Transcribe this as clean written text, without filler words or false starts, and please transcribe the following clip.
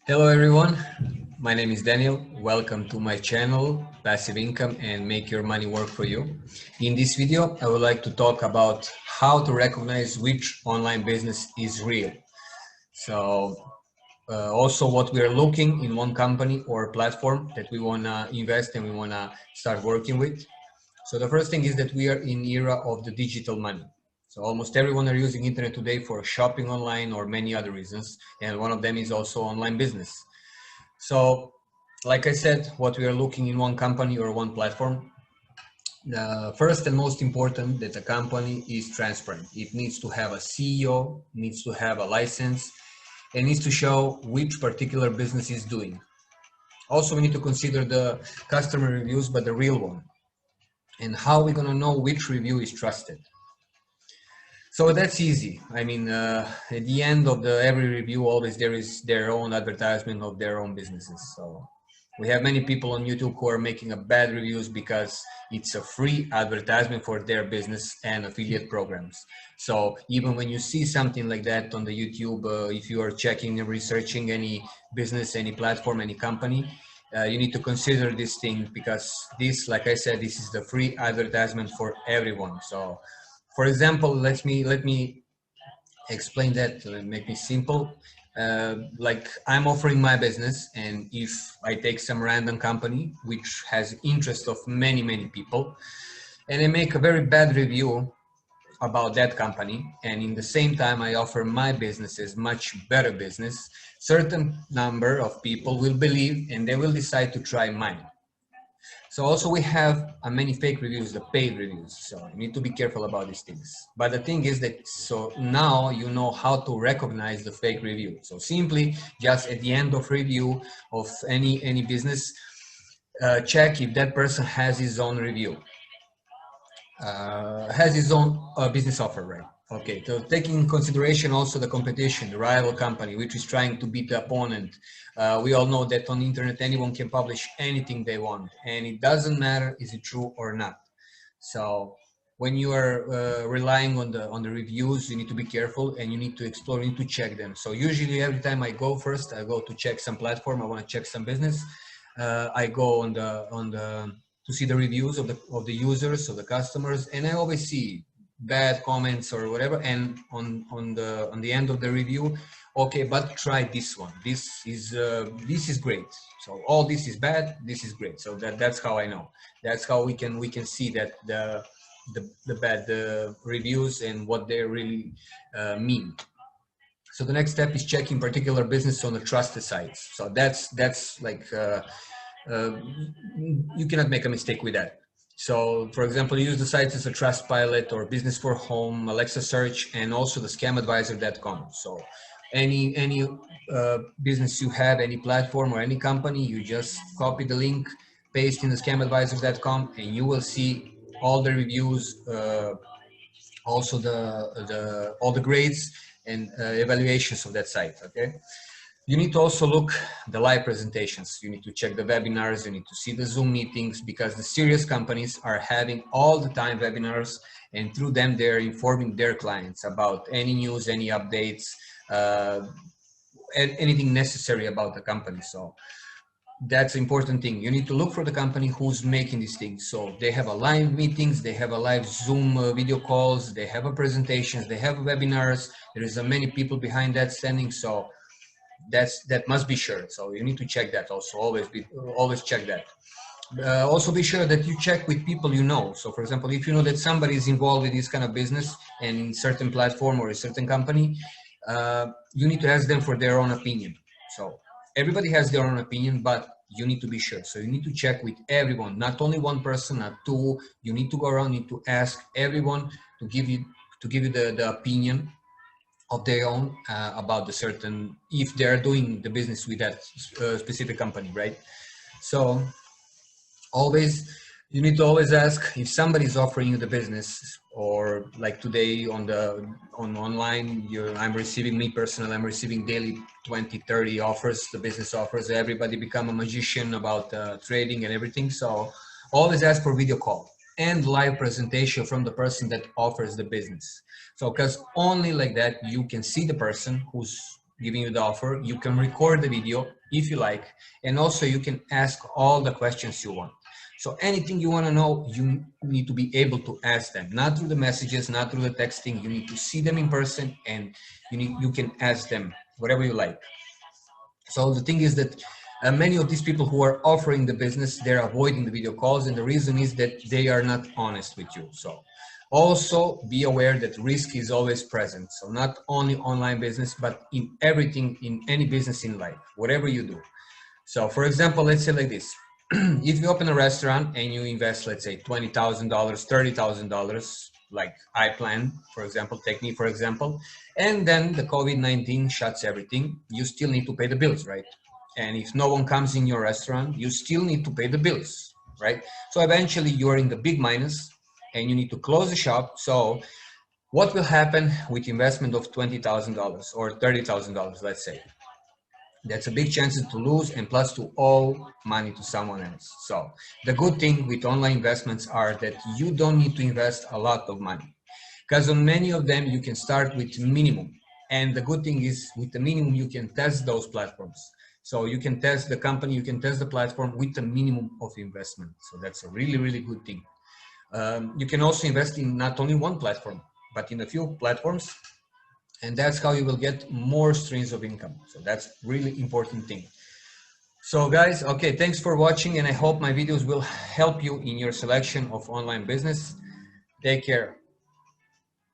Hello everyone, my name is Daniel. Welcome to my channel, Passive Income and Make Your Money Work for You. In this video, I would like to talk about how to recognize which online business is real. So also what we are looking in one company or platform that we want to invest and we want to start working with. So the first thing is that we are in era of the digital money. So almost everyone are using internet today for shopping online or many other reasons. And one of them is also online business. So like I said, what we are looking in one company or one platform, the first and most important that a company is transparent. It needs to have a CEO, needs to have a license, and needs to show which particular business is doing. Also, we need to consider the customer reviews, but the real one. And how we're gonna know which review is trusted. So that's easy. I mean, at the end of every review, always there is their own advertisement of their own businesses. So we have many people on YouTube who are making a bad reviews because it's a free advertisement for their business and affiliate programs. So even when you see something like that on the YouTube, if you are checking and researching any business, any platform, any company, you need to consider this thing because this, like I said, this is the free advertisement for everyone. So for example, let me explain that, make it simple. Like I'm offering my business, and if I take some random company which has interest of many people, and I make a very bad review about that company, and in the same time I offer my business as much better business, certain number of people will believe and they will decide to try mine. So also we have many fake reviews, the paid reviews. So you need to be careful about these things. But the thing is that, so now you know how to recognize the fake review. So simply just at the end of review of any business, check if that person has his own review, has his own business offer, right? Okay, so taking in consideration also the competition, the rival company, which is trying to beat the opponent. We all know that on the internet, anyone can publish anything they want, and it doesn't matter is it true or not. So when you are relying on the reviews, you need to be careful and you need to explore, you need to check them. So usually every time I go first, I go to check some platform, I want to check some business. I go on the to see the reviews of the users, of the customers, and I always see bad comments or whatever. And on the end of the review, okay, but try this one. This is great. So all this is bad. This is great. So that's how I know. That's how we can see that the bad reviews and what they really mean. So the next step is checking particular business on the trusted sites. So that's like uh, you cannot make a mistake with that. So for example, use the sites as a Trustpilot or Business for Home, Alexa Search, and also the scamadvisor.com. So any business you have, any platform or any company, you just copy the link, paste in the scamadvisor.com, and you will see all the reviews, also the all the grades and evaluations of that site. Okay. You need to also look the live presentations. You need to check the webinars. You need to see the Zoom meetings, because the serious companies are having all the time webinars, and through them they're informing their clients about any news, any updates, uh, anything necessary about the company. So that's an important thing. You need to look for the company who's making these things. So they have a live meetings, they have a live Zoom video calls, they have a presentations, they have webinars. There is many people behind that standing. So that must be sure. So you need to check that also. Always check that. Also be sure that you check with people you know. So for example, if you know that somebody is involved with this kind of business and in certain platform or a certain company, you need to ask them for their own opinion. So everybody has their own opinion, but you need to be sure. So you need to check with everyone, not only one person, not two. You need to go around, you need to ask everyone to give you the opinion of their own about the certain, if they're doing the business with that specific company, right? So always, you need to always ask if somebody is offering you the business, or like today on online, I'm receiving, me personally, I'm receiving daily 20-30 offers, the business offers. Everybody become a magician about trading and everything. So always ask for video call and live presentation from the person that offers the business. So because only like that you can see the person who's giving you the offer. You can record the video if you like, and also you can ask all the questions you want. So anything you want to know, you need to be able to ask them, not through the messages, not through the texting. You need to see them in person, and you can ask them whatever you like. So the thing is that many of these people who are offering the business, they're avoiding the video calls, and the reason is that they are not honest with you. So also be aware that risk is always present. So not only online business, but in everything, in any business in life, whatever you do. So for example, let's say like this. If you open a restaurant and you invest, let's say $20,000, $30,000, like I plan, for example, take me for example, and then the COVID-19 shuts everything, you still need to pay the bills, right? And if no one comes in your restaurant, you still need to pay the bills, right? So eventually you're in the big minus and you need to close the shop. So what will happen with investment of $20,000 or $30,000, let's say? That's a big chance to lose, and plus to owe money to someone else. So the good thing with online investments are that you don't need to invest a lot of money, because on many of them you can start with minimum. And the good thing is with the minimum you can test those platforms. So you can test the company, you can test the platform with a minimum of investment. So that's a really, really good thing. You can also invest in not only one platform, but in a few platforms, and that's how you will get more streams of income. So that's really important thing. So guys, okay, thanks for watching, and I hope my videos will help you in your selection of online business. Take care.